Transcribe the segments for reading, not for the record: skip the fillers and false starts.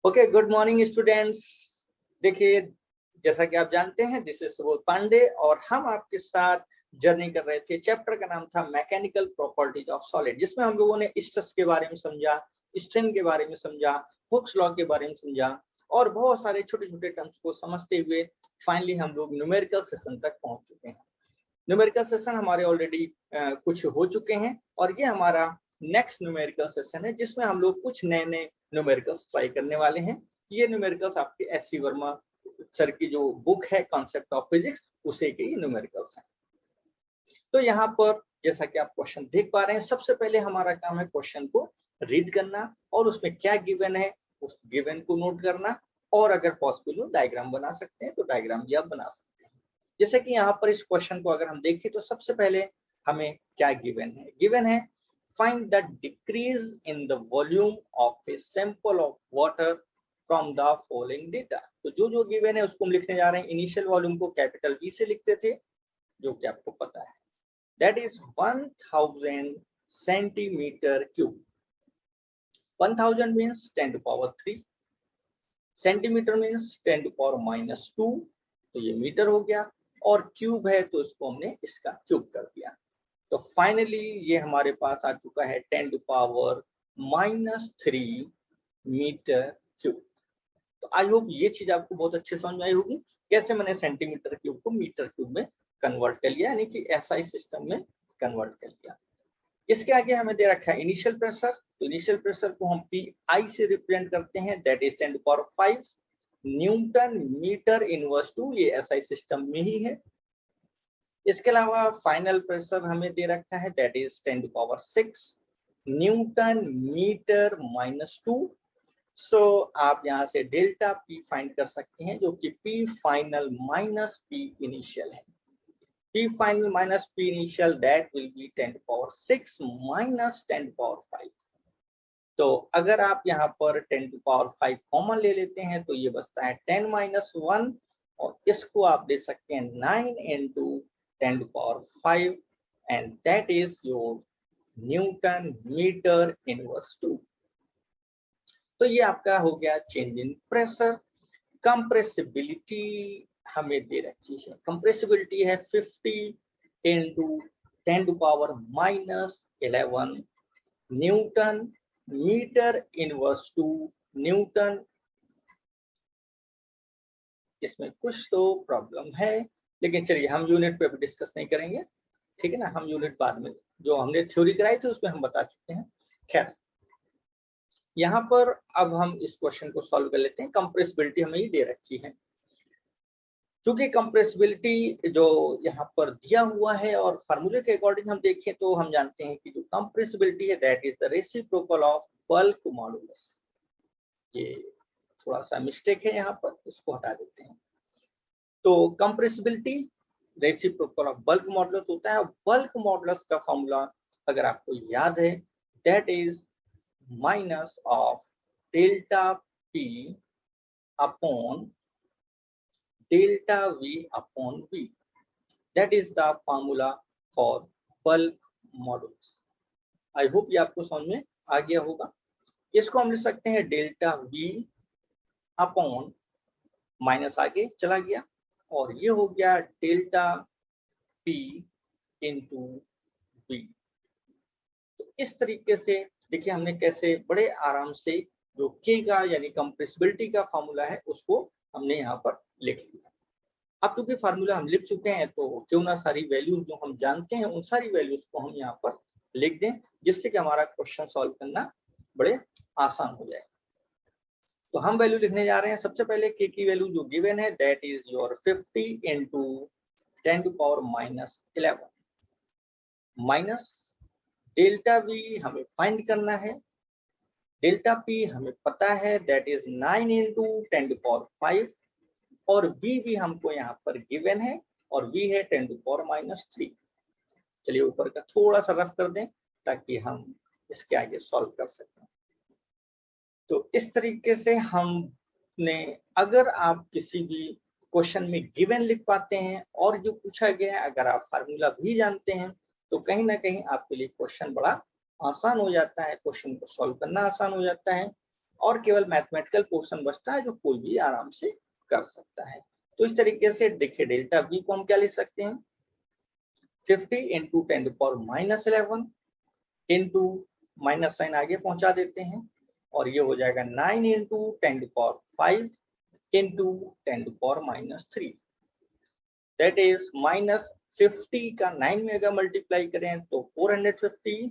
Okay, good morning students. देखिए, जैसा कि आप जानते हैं, दिस इज सुबोध पांडे और हम आपके साथ जर्नी कर रहे थे। चैप्टर का नाम था मैकेनिकल प्रॉपर्टीज ऑफ सॉलिड, जिसमें हम लोगों ने स्ट्रेस के बारे में समझा, स्ट्रेन के बारे में समझा, हुक्स लॉ के बारे में समझा और बहुत सारे छोटे छोटे टर्म्स को समझते हुए फाइनली हम लोग न्यूमेरिकल सेशन तक पहुंच चुके हैं। न्यूमेरिकल सेशन हमारे ऑलरेडी कुछ हो चुके हैं और ये हमारा नेक्स्ट न्यूमेरिकल सेशन है, जिसमें हम लोग कुछ नए नए न्यूमेरिकल्स ट्राई करने वाले हैं। ये न्यूमेरिकल्स आपके एस.सी. वर्मा सर की जो बुक है कॉन्सेप्ट ऑफ फिजिक्स, उसे के ये न्यूमेरिकल्स हैं। तो यहाँ पर जैसा कि आप क्वेश्चन देख पा रहे हैं, सबसे पहले हमारा काम है क्वेश्चन को रीड करना और उसमें क्या गिवन है उस गिवन को नोट करना, और अगर पॉसिबल हो डायग्राम बना सकते हैं तो डायग्राम भी आप बना सकते हैं। जैसे कि यहाँ पर इस क्वेश्चन को अगर हम देखें तो सबसे पहले हमें क्या गिवन है find the decrease in the volume of a sample of water from the following data. तो जो जो गिवन है उसको हम लिखने जा रहे हैं। इनिशियल वॉल्यूम को कैपिटल वी से लिखते थे, जो कि आपको पता है, that is 1000 centimetre cube. 1000 means 10 to power 3, centimetre means 10 to power -2, तो ये मीटर हो गया, और क्यूब है तो इसको हमने इसका क्यूब कर दिया। तो फाइनली ये हमारे पास आ चुका है 10 टू पावर -3 मीटर क्यूब। तो आई होप ये चीज आपको बहुत अच्छे समझ में आई होगी, कैसे मैंने सेंटीमीटर क्यूब को मीटर क्यूब में कन्वर्ट कर लिया, यानी कि एसआई सिस्टम में कन्वर्ट कर लिया। इसके आगे हमें दे रखा है इनिशियल प्रेशर। तो इनिशियल प्रेशर को हम पी आई से रिप्रेजेंट करते हैं, that is 10 to power 5 newton metre inverse two, ये एसआई सिस्टम में ही है। इसके अलावा फाइनल प्रेशर हमें दे रखा है, that is 10 to power 6 newton metre -2। So आप यहाँ से डेल्टा पी फाइंड कर सकते हैं, जो कि P final minus P initial है। P final minus P initial, that will be 10 to power 6 minus 10 to power 5। तो अगर आप यहाँ पर 10 to power 5 कॉमन ले लेते हैं तो ये बचता है 10 minus 1, और इसको आप दे सकते हैं 9 into 10 to power 5, and that is your Newton meter inverse 2। तो ये आपका हो गया चेंज इन प्रेशर। कंप्रेसिबिलिटी हमें दे रखी है, कंप्रेसिबिलिटी है 50 into 10 to power -11 newton metre inverse 2 newton. इसमें कुछ तो प्रॉब्लम है, लेकिन चलिए हम यूनिट पे अभी डिस्कस नहीं करेंगे, ठीक है ना। हम यूनिट बाद में, जो हमने थ्योरी कराई थी उसमें हम बता चुके हैं। खैर, यहाँ पर अब हम इस क्वेश्चन को सॉल्व कर लेते हैं। कंप्रेसिबिलिटी हमें ही दे रखी है, क्योंकि कंप्रेसिबिलिटी जो यहाँ पर दिया हुआ है और फार्मूले के अकॉर्डिंग हम देखें तो हम जानते हैं कि जो कंप्रेसिबिलिटी है that is the reciprocal of bulk modulus. ये थोड़ा सा मिस्टेक है यहाँ पर, इसको हटा देते हैं। तो compressibility reciprocal of bulk modulus होता है। बल्क मॉडुलस का फॉर्मूला अगर आपको याद है, that is minus of delta P upon delta V upon V, that is the formula for bulk modulus। I hope ये आपको समझ में आ गया होगा। इसको हम लिख सकते हैं डेल्टा V अपॉन, माइनस आगे चला गया, और ये हो गया डेल्टा P इंटू V। तो इस तरीके से देखिए हमने कैसे बड़े आराम से जो K का यानी कंप्रेसिबिलिटी का फॉर्मूला है उसको हमने यहाँ पर लिख लिया। अब क्योंकि फार्मूला हम लिख चुके हैं तो क्यों ना सारी वैल्यूज जो हम जानते हैं उन सारी वैल्यूज को हम यहाँ पर लिख दें, जिससे कि हमारा क्वेश्चन सॉल्व करना बड़े आसान हो जाए। तो हम वैल्यू लिखने जा रहे हैं। सबसे पहले के की वैल्यू जो गिवन है that is your 50 into 10 to power -11 minus delta we हमें फाइंड करना है। डेल्टा पी हमें पता है, that is 9 into 10 to power 5, और v भी हमको यहाँ पर गिवन है, और v है 10 to power -3। चलिए ऊपर का थोड़ा सा रफ कर दें ताकि हम इसके आगे सॉल्व कर सकें। तो इस तरीके से हमने, अगर आप किसी भी क्वेश्चन में गिवन लिख पाते हैं और जो पूछा गया है अगर आप फार्मूला भी जानते हैं तो कहीं ना कहीं आपके लिए क्वेश्चन बड़ा आसान हो जाता है, क्वेश्चन को सॉल्व करना आसान हो जाता है। और केवल मैथमेटिकल पोर्शन बचता है जो कोई भी आराम से कर सकता है। तो इस तरीके से देखिए डेल्टा वी को हम क्या लिख सकते हैं, 50 इंटू 10⁻11 इंटू माइनस साइन आगे पहुंचा देते हैं और ये हो जाएगा 9 इंटू 10⁵ इंटू 10⁻³ दैट इज -50 का 9 में अगर मल्टीप्लाई करें तो 450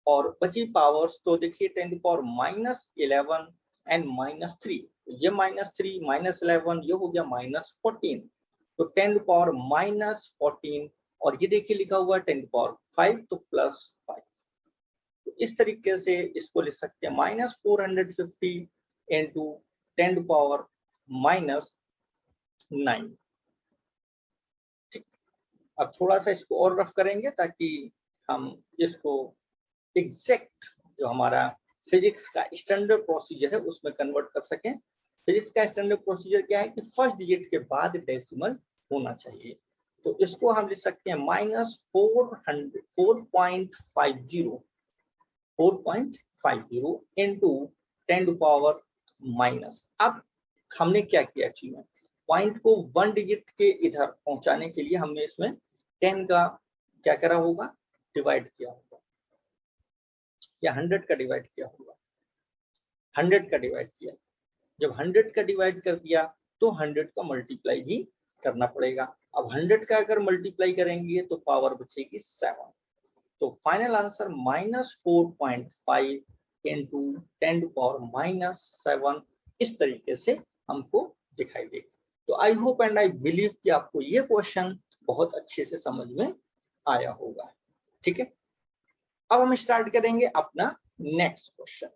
और बची पावर्स तो देखिए 10⁻11 एंड -3, ये -3 -11 ये हो गया -14, तो 10⁻14 और ये देखिए लिखा हुआ है 10⁵ तो +5। तो इस तरीके से इसको लिख सकते हैं -450 इंटू 10⁻⁹। ठीक, अब थोड़ा सा इसको और रफ करेंगे ताकि हम इसको एग्जैक्ट जो हमारा फिजिक्स का स्टैंडर्ड प्रोसीजर है उसमें कन्वर्ट कर सकें। फिजिक्स का स्टैंडर्ड प्रोसीजर क्या है कि फर्स्ट डिजिट के बाद डेसिमल होना चाहिए, तो इसको हम लिख सकते हैं -450 इंटू 10⁻⁻। अब हमने क्या किया एक्चुअली में, पॉइंट को 1 डिजिट के इधर पहुंचाने के लिए हमने इसमें 10 का क्या करा होगा, डिवाइड किया होगा या 100 का डिवाइड किया होगा, 100 का डिवाइड किया। जब 100 का डिवाइड कर दिया तो 100 का मल्टीप्लाई भी करना पड़ेगा। अब 100 का अगर मल्टीप्लाई करेंगे तो पावर बचेगी 7, तो फाइनल आंसर -4.5 इंटू 10⁻⁷ इस तरीके से हमको दिखाई देगा। तो I hope and I believe कि आपको ये क्वेश्चन बहुत अच्छे से समझ में आया होगा। ठीक है, अब हम स्टार्ट करेंगे अपना नेक्स्ट क्वेश्चन।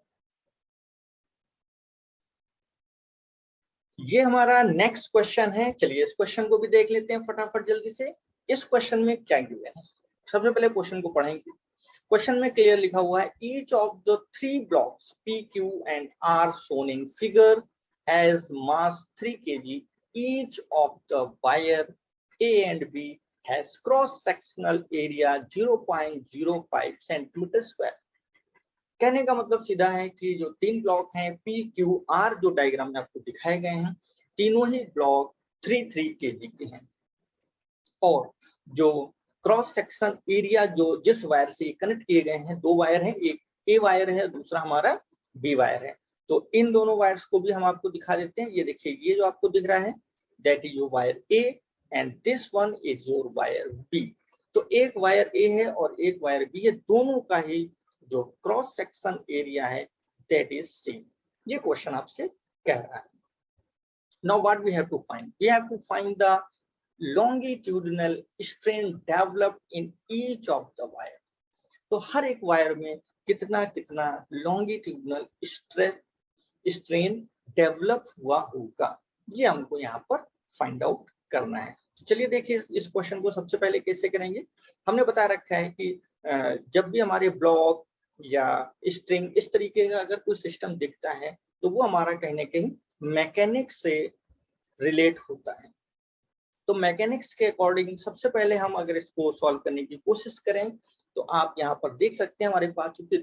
ये हमारा नेक्स्ट क्वेश्चन है, चलिए इस क्वेश्चन को भी देख लेते हैं फटाफट जल्दी से। इस क्वेश्चन में क्या गिवन है, सबसे पहले क्वेश्चन को पढ़ेंगे। क्वेश्चन में क्लियर लिखा हुआ है each of the 3 blocks P, Q and R shown in figure has mass 3 kg. Each of the wire A and B has cross sectional area 0.05 centimeter square. कहने का मतलब सीधा है कि जो 3 ब्लॉक हैं P, Q, R जो diagram में आपको दिखाए गए हैं, तीनों ही ब्लॉक 3 kg के हैं और जो क्रॉस सेक्शन एरिया जो जिस वायर से कनेक्ट किए गए हैं, 2 वायर हैं, एक ए वायर है दूसरा हमारा बी वायर है, तो इन दोनों वायर्स को भी हम आपको दिखा देते हैं। ये देखिए ये जो आपको दिख रहा है that is your wire A and this one is your wire B. तो एक वायर ए है और एक वायर बी है, दोनों का ही जो क्रॉस सेक्शन एरिया है दैट इज सेम। ये क्वेश्चन आपसे कह रहा है। Now what we have to find, we have to find the longitudinal strain developed in each of the wire। तो हर एक वायर में कितना कितना longitudinal strain डेवलप हुआ होगा, ये हमको यहाँ पर फाइंड आउट करना है। चलिए देखिए इस क्वेश्चन को सबसे पहले कैसे करेंगे। हमने बता रखा है कि जब भी हमारे ब्लॉक या स्ट्रिंग इस तरीके का अगर कोई सिस्टम दिखता है तो वो हमारा कहीं ना कहीं मैकेनिक्स से रिलेट होता है। तो मैकेनिक्स के अकॉर्डिंग सबसे पहले हम अगर इसको सॉल्व करने की कोशिश करें तो आप यहाँ पर देख सकते हैं हमारे पास चूंकि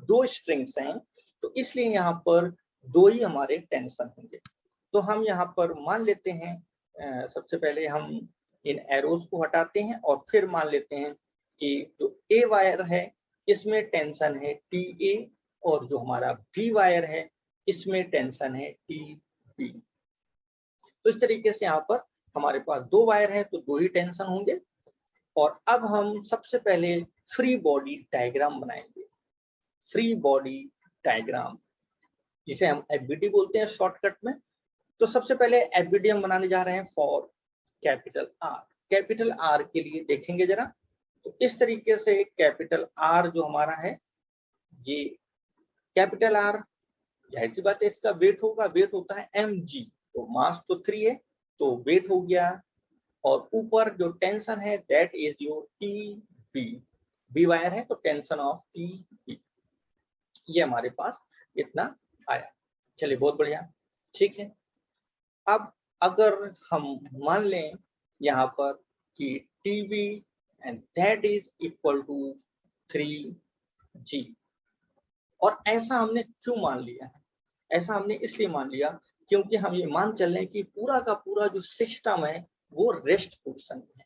2 स्ट्रिंग्स हैं तो इसलिए यहाँ पर 2 ही हमारे टेंशन होंगे। तो हम यहाँ पर मान लेते हैं सबसे पहले हम इन एरोज को हटाते हैं और फिर मान लेते हैं कि जो ए वायर है इसमें टेंशन है TA और जो हमारा बी वायर है इसमें टेंशन है TB। तो इस तरीके से यहाँ पर हमारे पास 2 वायर हैं तो 2 ही टेंशन होंगे। और अब हम सबसे पहले फ्री बॉडी डायग्राम बनाएंगे, फ्री बॉडी डायग्राम जिसे हम FBD बोलते हैं शॉर्टकट में। तो सबसे पहले FBD हम बनाने जा रहे हैं for capital R। Capital R के लिए देखेंगे जरा, तो इस तरीके से कैपिटल R जो हमारा है ये कैपिटल R जाहिर सी बात है इसका वेट होगा, वेट होता है mg, तो मास तो 3 है तो वेट हो गया। और ऊपर जो टेंशन है that is your TB, B wire है तो टेंशन ऑफ TB, ये हमारे पास इतना आया। चलिए बहुत बढ़िया, ठीक है। अब अगर हम मान लें यहाँ पर कि TB and that is equal to 3G, और ऐसा हमने क्यों मान लिया है? ऐसा हमने इसलिए मान लिया क्योंकि हम ये मान चल रहे हैं कि पूरा का पूरा जो सिस्टम है वो रेस्ट पोजीशन में है।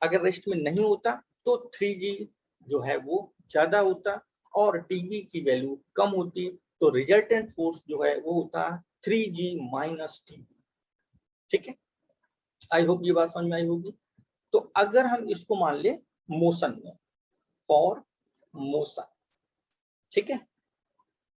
अगर रेस्ट में नहीं होता तो 3G जो है वो ज्यादा होता और टीवी की वैल्यू कम होती, तो रिजल्टेंट फोर्स जो है वो होता 3G माइनस टीवी। ठीक है, आई होप ये बात समझ में आई होगी। तो अगर हम इसको मान ले मोशन में, फॉर मोशन, ठीक है,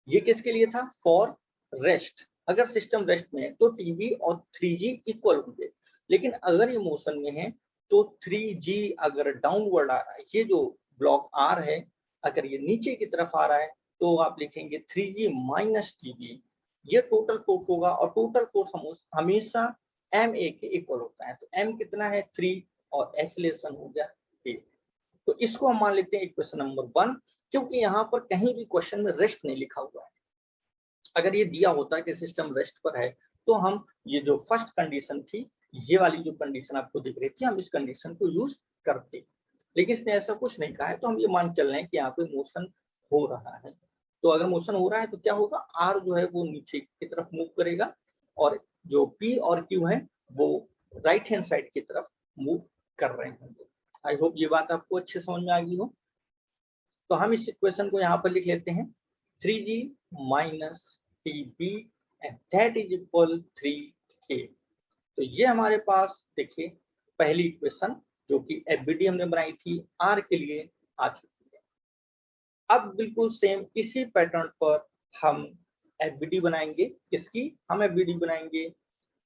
ये किसके लिए था? For rest. अगर सिस्टम रेस्ट में है तो टीवी और 3G इक्वल होंगे, लेकिन अगर ये मोशन में है तो 3G अगर डाउनवर्ड आ रहा है, ये जो ब्लॉक आर है अगर ये नीचे की तरफ आ रहा है तो आप लिखेंगे 3G माइनस टीवी। ये टोटल फोर्स होगा और टोटल फोर्स हमेशा ma के इक्वल होता है। तो m कितना है? 3 और एक्सीलरेशन हो गया a। तो इसको हम मान लेते हैं इक्वेशन नंबर 1, क्योंकि यहाँ पर कहीं भी क्वेश्चन में रेस्ट नहीं लिखा हुआ है। अगर ये दिया होता कि सिस्टम रेस्ट पर है तो हम ये जो फर्स्ट कंडीशन थी, ये वाली जो कंडीशन आपको दिख रही थी, हम इस कंडीशन को यूज करते, लेकिन इसने ऐसा कुछ नहीं कहा है। तो हम ये मान चल रहे हैं कि यहाँ पे मोशन हो रहा है। तो अगर मोशन हो रहा है तो क्या होगा? आर जो है वो नीचे की तरफ मूव करेगा और जो पी और क्यू है वो राइट हैंड साइड की तरफ मूव कर रहे होंगे। आई होप ये बात आपको अच्छे समझ में आ गई हो। तो हम इस इक्वेशन को यहाँ पर लिख लेते हैं 3G minus TB and that is equal 3A। तो ये हमारे पास देखिए पहली इक्वेशन जो कि FBD हमने बनाई थी R के लिए आ चुकी है। अब बिल्कुल सेम इसी पैटर्न पर हम FBD बनाएंगे। किसकी? हम FBD बनाएंगे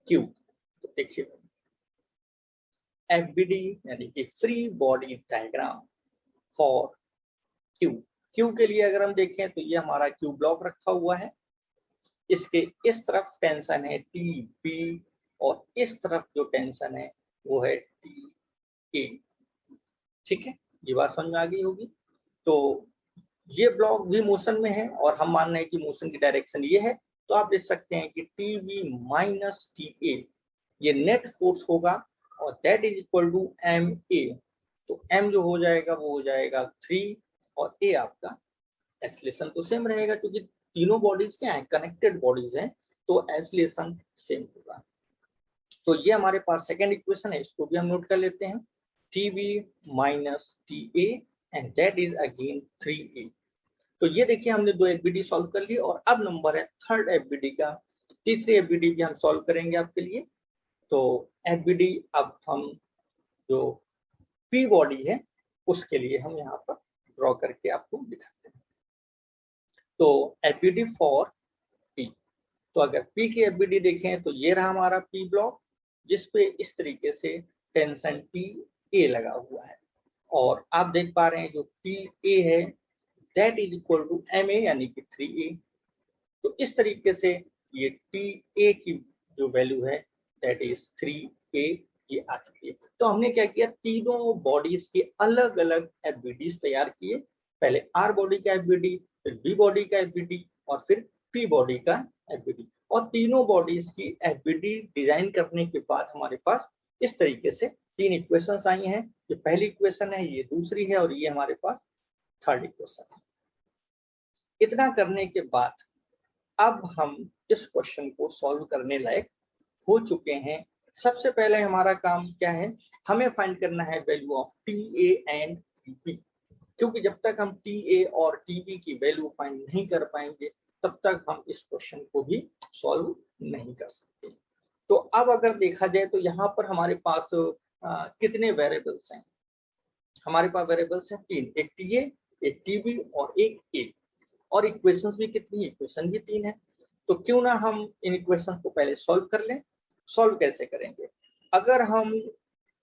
Q। तो देखिए FBD यानी कि free body diagram for Q। Q के लिए अगर हम देखें तो ये हमारा Q ब्लॉक रखा हुआ है, इसके इस तरफ टेंशन है TB और इस तरफ जो टेंशन है वो है TA। ठीक है, ये बात समझ में आ गई होगी। तो ये ब्लॉक भी मोशन में है और हम मान रहे हैं कि मोशन की डायरेक्शन ये है, तो आप देख सकते हैं कि TB माइनस TA ये नेट फोर्स होगा और that is equal to MA। तो M जो हो जाएगा वो हो जाएगा 3 और A आपका एक्सीलरेशन तो सेम रहेगा क्योंकि तीनों बॉडीज क्या है? कनेक्टेड बॉडीज हैं, तो एक्सीलरेशन सेम होगा। तो ये हमारे पास सेकंड इक्वेशन है, इसको भी हम नोट कर लेते हैं TB minus TA and that is again 3A। तो ये देखिए हमने दो FBD सॉल्व कर ली और अब नंबर है थर्ड FBD का। तीसरी FBD भी हम सॉल्व करेंगे आपके लिए। तो FBD अब हम जो P बॉडी है उसके लिए हम यहाँ पर ड्रॉ करके आपको दिखाते हैं। तो FBD फॉर P, तो अगर P की FBD देखें तो ये रहा हमारा P ब्लॉक जिसपे इस तरीके से टेंशन TA लगा हुआ है और आप देख पा रहे हैं जो TA है that is equal to MA यानी कि 3A। तो इस तरीके से ये TA की जो वैल्यू है दैट इज 3A ये आ चुकी है। तो हमने क्या किया? तीनों बॉडीज के अलग अलग FBDs तैयार किए। पहले R बॉडी का FBD, फिर B बॉडी का FBD और फिर P बॉडी का FBD। और तीनों बॉडीज की FBD डिजाइन करने के बाद हमारे पास इस तरीके से तीन इक्वेशंस आई हैं। ये पहली इक्वेशन है, ये दूसरी है और ये हमारे पास थर्ड इक्वेशन है। इतना करने के बाद अब हम इस क्वेश्चन को सॉल्व करने लायक हो चुके हैं। सबसे पहले हमारा काम क्या है? हमें फाइंड करना है value of TA and TB, क्योंकि जब तक हम TA और TB की वैल्यू फाइंड नहीं कर पाएंगे तब तक हम इस क्वेश्चन को भी सॉल्व नहीं कर सकते। तो अब अगर देखा जाए तो यहाँ पर हमारे पास कितने वेरिएबल्स हैं? हमारे पास वेरिएबल्स हैं तीन, एक TA, एक TB और एक A। और इक्वेशंस भी कितनी? इक्वेशन भी तीन है। तो क्यों ना हम इन इक्वेशन को पहले सॉल्व कर लें। सॉल्व कैसे करेंगे? अगर हम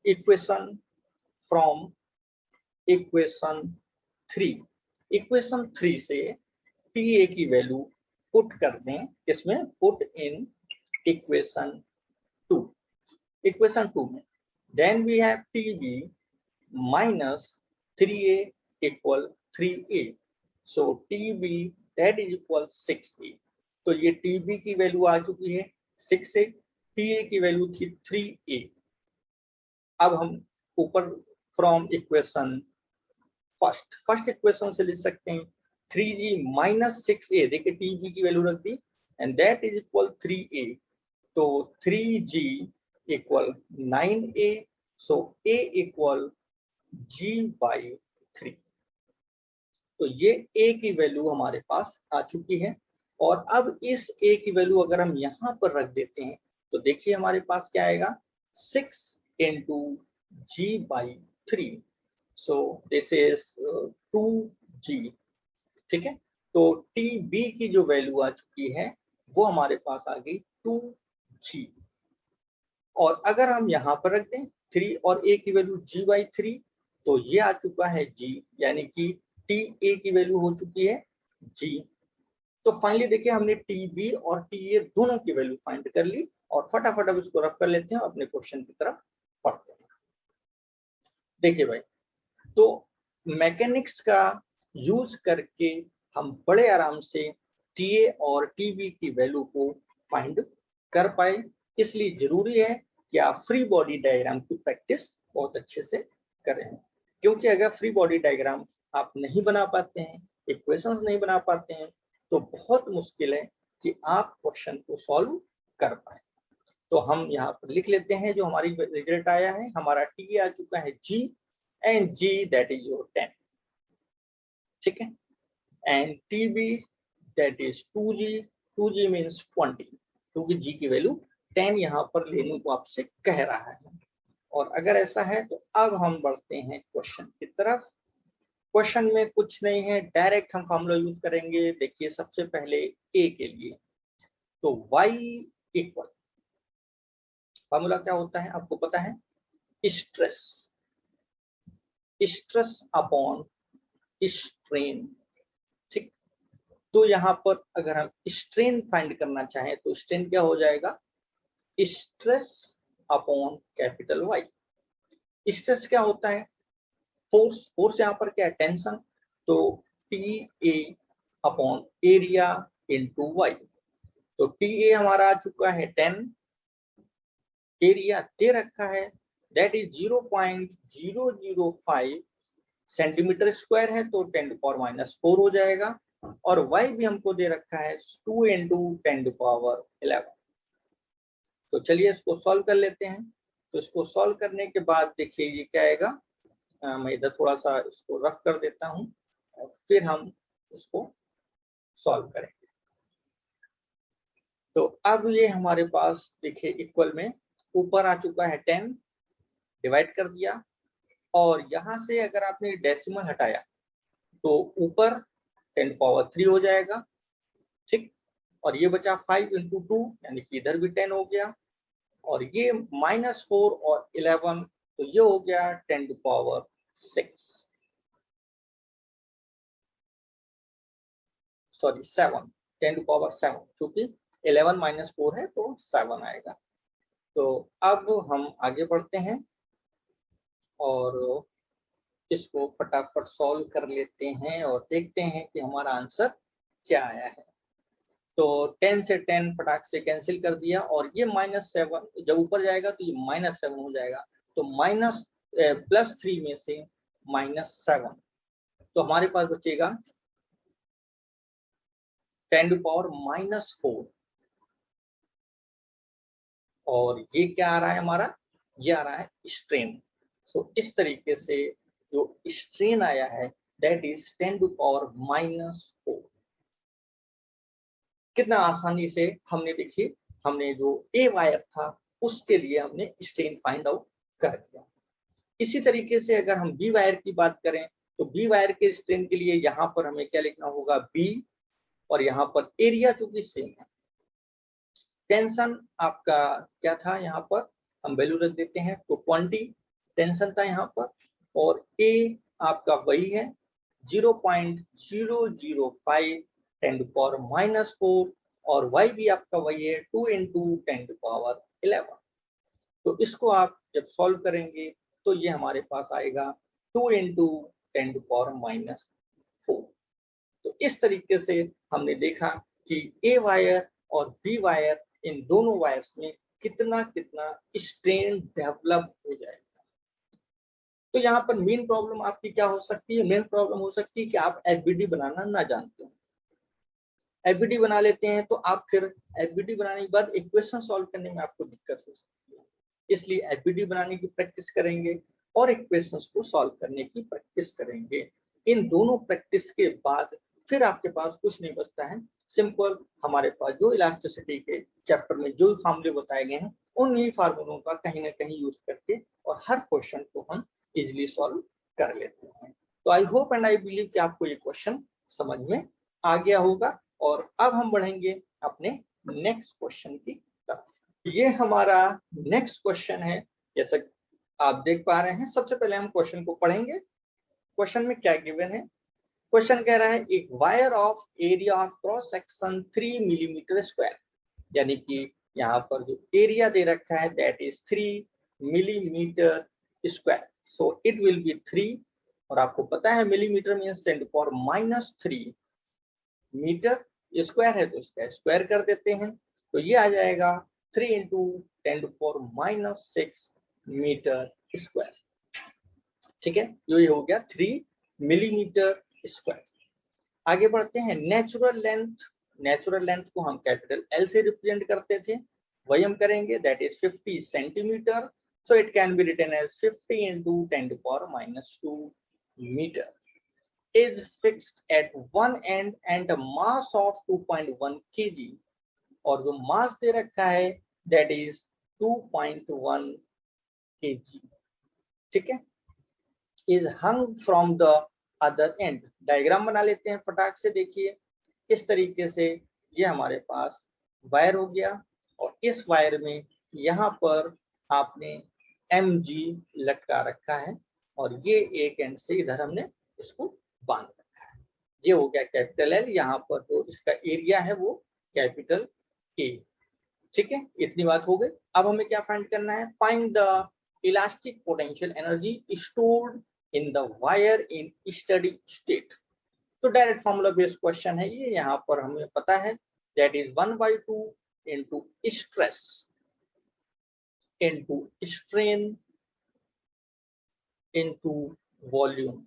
इक्वेशन फ्रॉम इक्वेशन 3, इक्वेशन 3 से TA की वैल्यू पुट कर दें, इसमें पुट इन इक्वेशन 2, इक्वेशन 2 में then we have TB minus 3A equal 3A। So TB that is equal 6A। तो ये TB की वैल्यू आ चुकी है 6A, TA की वैल्यू थी 3A। अब हम ऊपर फ्रॉम इक्वेशन फर्स्ट इक्वेशन से लिख सकते हैं 3G माइनस 6A, देखिए TB की वैल्यू रख दी, and that is equal 3A, तो 3G equal 9A, so A equal G/3। तो ये A की वैल्यू हमारे पास आ चुकी है। और अब इस A की वैल्यू अगर हम यहाँ पर रख देते हैं तो देखिए हमारे पास क्या आएगा, 6 into G/3, so this is 2G। ठीक है, तो TB की जो वैल्यू आ चुकी है वो हमारे पास आ गई 2G। और अगर हम यहाँ पर रख दें 3 और A की वैल्यू G/3, तो ये आ चुका है G, यानी कि TA की वैल्यू हो चुकी है G। तो फाइनली देखिए हमने TB और TA दोनों की वैल्यू फाइंड कर ली, और फटाफट अब इसको रख कर लेते हैं, अपने क्वेश्चन की तरफ पढ़ते हैं। देखिए भाई, तो मैकेनिक्स का यूज करके हम बड़े आराम से TA और TB की वैल्यू को फाइंड कर पाए, इसलिए जरूरी है कि आप फ्री बॉडी डायग्राम की प्रैक्टिस बहुत अच्छे से करें। क्योंकि अगर फ्री बॉडी डायग्राम आप नहीं बना पाते हैं, इक्वेशंस नहीं बना पाते हैं, तो बहुत मुश्किल है कि आप क्वेश्चन को सॉल्व कर पाए। तो हम यहाँ पर लिख लेते हैं जो हमारी रिजल्ट आया है। हमारा TA आ चुका है G, and G that is your 10, ठीक है, and TB that is 2G, 2G means 20, क्योंकि G की वैल्यू 10 यहाँ पर लेने को आपसे कह रहा है। और अगर ऐसा है तो अब हम बढ़ते हैं क्वेश्चन की तरफ। क्वेश्चन में कुछ नहीं है, डायरेक्ट हम फॉर्मूला यूज करेंगे। देखिए सबसे पहले A के लिए, तो Y इक्वल, फॉर्मूला क्या होता है आपको पता है, स्ट्रेस, स्ट्रेस अपॉन स्ट्रेन। ठीक, तो यहाँ पर अगर हम स्ट्रेन फाइंड करना चाहें तो स्ट्रेन क्या हो जाएगा, stress upon capital Y। Stress क्या होता है, फोर्स, फोर्स यहाँ पर क्या है, टेंशन, तो TA upon area into Y। तो TA हमारा आ चुका है 10, एरिया दे रखा है दैट इज 0.005 सेंटीमीटर स्क्वायर है, तो 10⁻⁻4 हो जाएगा। और Y भी हमको दे रखा है 2 into 10⁻11। तो चलिए इसको सॉल्व कर लेते हैं। तो इसको सॉल्व करने के बाद देखिए ये क्या आएगा, मैं इधर थोड़ा सा इसको रफ कर देता हूं और फिर हम इसको सॉल्व करेंगे। तो अब ये हमारे पास देखिए इक्वल में ऊपर आ चुका है 10, डिवाइड कर दिया, और यहां से अगर आपने डेसिमल हटाया तो ऊपर 10⁻3 हो जाएगा, ठीक, और ये बचा 5 into 2, यानी कि इधर भी 10 हो गया, और ये -4 और 11, तो ये हो गया 10⁻6, सॉरी 7, 10⁻7, क्योंकि 11 - 4 है तो 7 आएगा। तो अब हम आगे बढ़ते हैं और इसको फटाफट सॉल्व कर लेते हैं और देखते हैं कि हमारा आंसर क्या आया है। तो 10 से 10 फटाक से कैंसिल कर दिया, और ये -7 जब ऊपर जाएगा तो ये -7 हो जाएगा, तो +3 में से -7, तो हमारे पास बचेगा 10⁻⁻4, और ये क्या आ रहा है हमारा, ये आ रहा है स्ट्रेन। सो इस तरीके से जो स्ट्रेन आया है दैट इज 10⁻⁻4। कितना आसानी से हमने, देखिए हमने जो ए वायर था उसके लिए हमने स्ट्रेन फाइंड आउट कर दिया। इसी तरीके से अगर हम बी वायर की बात करें तो बी वायर के स्ट्रेन के लिए यहाँ पर हमें क्या लिखना होगा, बी, और यहाँ पर एरिया चूंकि सेम है। टेंशन आपका क्या था, यहाँ पर हम वैल्यू रख देते हैं, तो 20 टेंशन था यहाँ पर, और ए आपका वही है 0.005 10⁻⁻4, और y भी आपका वही है 2 into 10⁻11। तो इसको आप जब सॉल्व करेंगे तो ये हमारे पास आएगा 2 into 10⁻⁻4। तो इस तरीके से हमने देखा कि ए वायर और बी वायर, इन दोनों वायर्स में कितना कितना स्ट्रेन डेवलप हो जाएगा। तो यहाँ पर मेन प्रॉब्लम आपकी क्या हो सकती है? मेन प्रॉब्लम हो सकती है कि आप एफबीडी बनाना ना जानते हो। एफबीडी बना लेते हैं तो आप फिर एफबीडी बनाने के बाद इक्वेशन सॉल्व करने में आपको दिक्कत हो सकती है, इसलिए एफबीडी बनाने की प्रैक्टिस करेंगे और इक्वेशंस को सॉल्व करने की प्रैक्टिस करेंगे। इन दोनों प्रैक्टिस के बाद फिर आपके पास कुछ नहीं बचता है, सिंपल हमारे पास जो इलास्टिसिटी के चैप्टर में जो फार्मूले बताए गए हैं उन्हीं फार्मूलों का कहीं ना कहीं यूज करके और हर क्वेश्चन को हम इजिली सॉल्व कर लेते हैं। तो I hope and I believe कि आपको ये क्वेश्चन समझ में आ गया होगा। और अब हम बढ़ेंगे अपने नेक्स्ट क्वेश्चन की तरफ। ये हमारा नेक्स्ट क्वेश्चन है, जैसा आप देख पा रहे हैं। सबसे पहले हम क्वेश्चन को पढ़ेंगे। क्वेश्चन में क्या गिवन है? क्वेश्चन कह रहा है एक wire of area of cross section 3 millimetre square, यानी कि यहाँ पर जो एरिया दे रखा है that is 3 millimetre square. So it will be 3, और आपको पता है मिलीमीटर मीन्स 10⁻³ मीटर, स्क्वायर है तो इसका स्क्वायर कर देते हैं, तो ये आ जाएगा 3 इंटू 10⁻6 मीटर स्क्वायर। ठीक है, ये हो गया 3 मिलीमीटर स्क्वायर। आगे बढ़ते हैं। नेचुरल लेंथ को हम कैपिटल एल से रिप्रेजेंट करते थे, वही हम करेंगे, that is 50 centimetre. So it can be written as 50 into 10⁻² metre is fixed at one end and a mass of 2.1 kg, और जो मास दे रखा है that is 2.1 kg। ठीक है, is hung from the other end। Diagram बना लेते हैं फटाक से। देखिए इस तरीके से ये हमारे पास वायर हो गया, और इस वायर में यहाँ पर आपने mg लटका रखा है, और ये एक एंड से इधर हमने इसको बांध रखा है। ये हो गया कैपिटल एल, यहाँ पर जो इसका एरिया है वो कैपिटल ए। ठीक है, इतनी बात हो गई। अब हमें क्या फाइंड करना है? Find the elastic potential energy stored in the wire in steady state. तो डायरेक्ट फॉर्मूला बेस्ड क्वेश्चन है ये। यहाँ पर हमें पता है that is 1/2 into stress into strain into volume.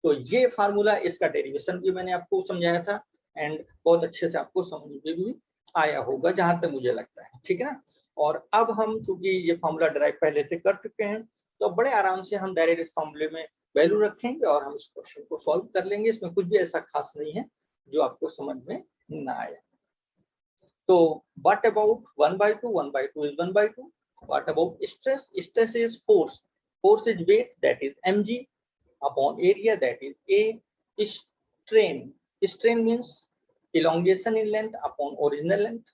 तो ये फार्मूला, इसका डेरिवेशन भी मैंने आपको समझाया था, एंड बहुत अच्छे से आपको समझ में भी आया होगा जहां तक मुझे लगता है। ठीक है ना। और अब हम चूंकि ये फार्मूला ड्राइव पहले से कर चुके हैं, तो बड़े आराम से हम डायरेक्ट इस फार्मूले में वैल्यू रखेंगे और हम इस क्वेश्चन को सॉल्व कर लेंगे। इसमें कुछ भी ऐसा खास नहीं है जो आपको समझ में ना आए। तो what about 1/2? 1/2 is 1/2। What about stress? Stress is force, force is weight that is mg upon area that is A। strain, strain means elongation in length upon original length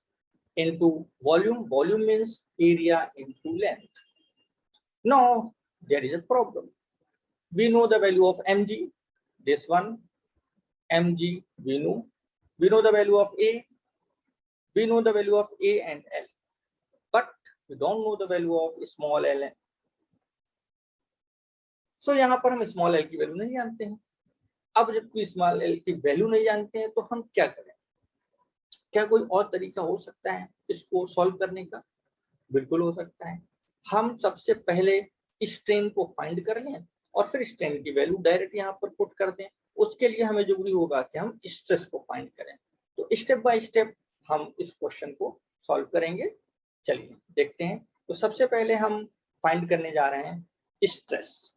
into volume, volume means area into length। Now there is a problem. We know the value of mg, this one mg we know the value of A, we know the value of A and L, but we don't know the value of small l। सो यहाँ पर हम small L की value नहीं जानते हैं। अब जबकि small L की वैल्यू नहीं जानते हैं तो हम क्या करें? क्या कोई और तरीका हो सकता है इसको सॉल्व करने का? बिल्कुल हो सकता है। हम सबसे पहले स्ट्रेन को फाइंड कर लें और फिर स्ट्रेन की वैल्यू डायरेक्ट यहाँ पर पुट कर दें। उसके लिए हमें जरूरी होगा कि हम स्ट्रेस को फाइंड करें। तो स्टेप बाय स्टेप हम इस क्वेश्चन को सॉल्व करेंगे। चलिए देखते हैं। तो सबसे पहले हम फाइंड करने जा रहे हैं स्ट्रेस।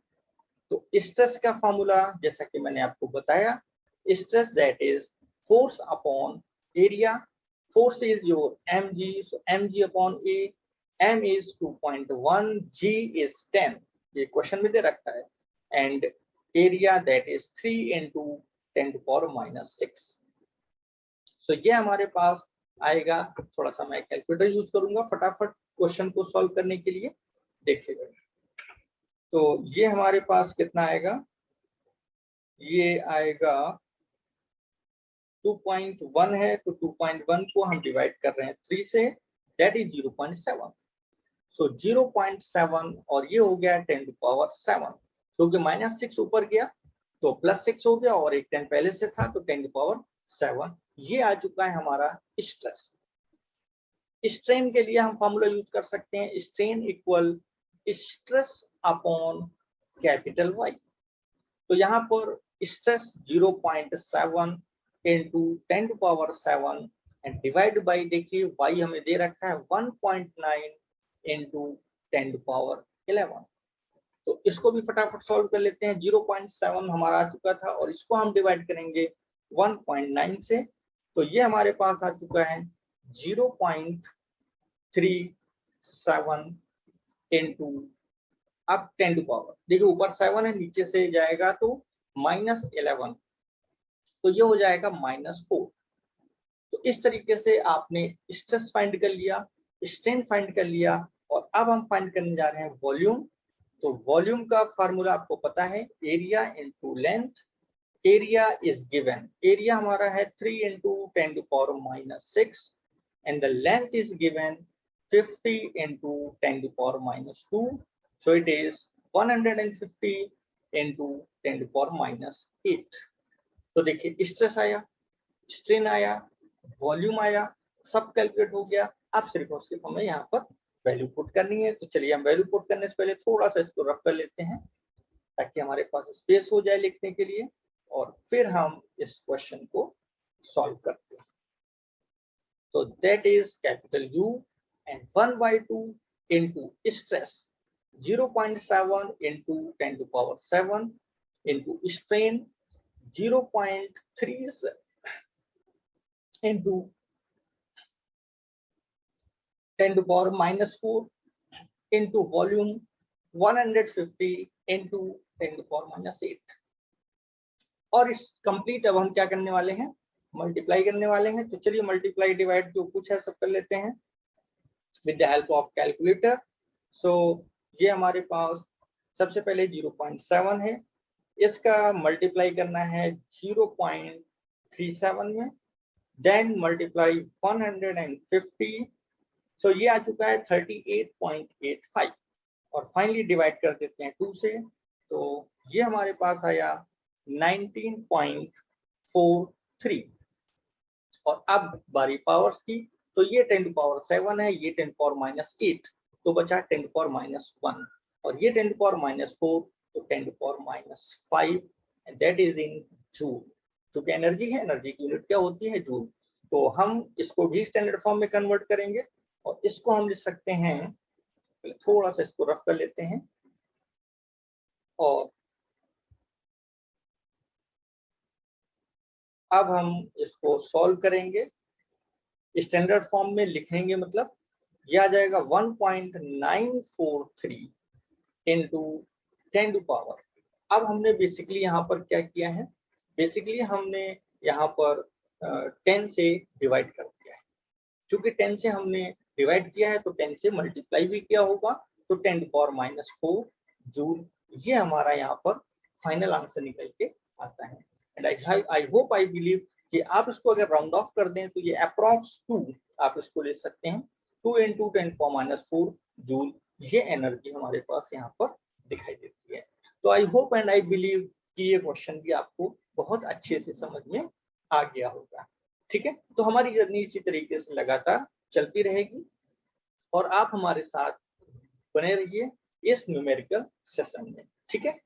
तो स्ट्रेस का फॉर्मूला जैसा कि मैंने आपको बताया, stress that is force upon area. Force is your mg, so mg upon a, m is 2.1, g is 10, ये क्वेश्चन में दे रखा है, and area that is 3 into 10⁻⁻6। सो ये हमारे पास आएगा। थोड़ा सा मैं कैलकुलेटर यूज करूंगा फटाफट क्वेश्चन को सॉल्व करने के लिए। देखिएगा तो ये हमारे पास कितना आएगा? ये आएगा 2.1 है, तो 2.1 को हम डिवाइड कर रहे हैं 3 से, दैट इज 0.7। सो 0.7 और ये हो गया 10⁻7, क्योंकि -6 ऊपर गया तो +6 हो गया, और एक 10 पहले से था तो 10⁻7। ये आ चुका है हमारा स्ट्रेस। स्ट्रेन के लिए हम फॉर्मूला यूज कर सकते हैं, strain equal stress upon capital Y। तो यहाँ पर stress 0.7 into 10⁻7 and divide by, देखिए Y हमें दे रखा है 1.9 इंटू 10⁻11। तो इसको भी फटाफट सॉल्व कर लेते हैं। 0.7 हमारा आ चुका था और इसको हम डिवाइड करेंगे 1.9 से, तो ये हमारे पास आ चुका है 0.37 इंटू अब 10 टू पावर, देखिए ऊपर 7 है, नीचे से जाएगा तो -11, तो ये हो जाएगा -4। तो इस तरीके से आपने स्ट्रेस फाइंड कर लिया, स्ट्रेन फाइंड कर लिया, और अब हम फाइंड करने जा रहे हैं वॉल्यूम। तो वॉल्यूम का फार्मूला आपको पता है, area into length. Area is given, area हमारा है 3 into 10⁻⁻6 and the length is given 50 into 10⁻⁻2, so it is 150 into 10⁻⁻8। तो देखिए स्ट्रेस आया, स्ट्रेन आया, वॉल्यूम आया, सब कैलकुलेट हो गया। अब सिर्फ और सिर्फ हमें यहाँ पर वैल्यू पुट करनी है। तो चलिए हम वैल्यू पुट करने से पहले थोड़ा सा इसको रफ कर लेते हैं ताकि हमारे पास स्पेस हो जाए लिखने के लिए, और फिर हम इस क्वेश्चन को सॉल्व करते हैं। तो that is capital U and 1/2 into stress 0.7 into 10⁻7 into strain 0.3 into 10⁻⁻4 into volume 150 into 10⁻⁻8। और इस कंप्लीट अब हम क्या करने वाले हैं, मल्टीप्लाई करने वाले हैं। तो चलिए मल्टीप्लाई डिवाइड जो कुछ है सब कर लेते हैं with the help of calculator. So ये हमारे पास सबसे पहले 0.7 है, इसका मल्टीप्लाई करना है 0.37 में, देन मल्टीप्लाई 150, सो ये आ चुका है 38.85, और फाइनली डिवाइड कर देते हैं 2 से, तो ये हमारे पास आया 19.43। और अब बारी पावर्स की, तो ये 10⁻7 है, ये 10⁻�8, तो बचा 10⁻1, और ये 10⁻4, तो 10⁻5, and that is in joule. क्योंकि एनर्जी है, एनर्जी की यूनिट क्या होती है, जूल। तो हम इसको भी स्टैंडर्ड फॉर्म में कन्वर्ट करेंगे, और इसको हम लिख सकते हैं, थोड़ा सा इसको रफ कर लेते हैं, और अब हम इसको सॉल्व करेंगे स्टैंडर्ड फॉर्म में लिखेंगे, मतलब ये आ जाएगा 1.943 इंटू 10 टू पावर। अब हमने बेसिकली यहाँ पर क्या किया है, बेसिकली हमने यहाँ पर 10 से डिवाइड कर दिया है। क्योंकि 10 से हमने डिवाइड किया है तो 10 से मल्टीप्लाई भी किया होगा, तो 10⁻⁴ जूल, ये हमारा यहाँ पर फाइनल आंसर निकल के आता है। And I hope I believe कि आप इसको अगर राउंड ऑफ कर दें तो ये अप्रॉक्स 2 आप इसको ले सकते हैं, 2 इंटू 10⁻⁴ जूल, ये एनर्जी हमारे पास यहाँ पर दिखाई देती है। तो I hope and I believe कि ये क्वेश्चन भी आपको बहुत अच्छे से समझ में आ गया होगा। ठीक है, तो हमारी जर्नी इसी तरीके से लगातार चलती रहेगी, और आप हमारे साथ बने रहिए इस न्यूमेरिकल सेशन में। ठीक है।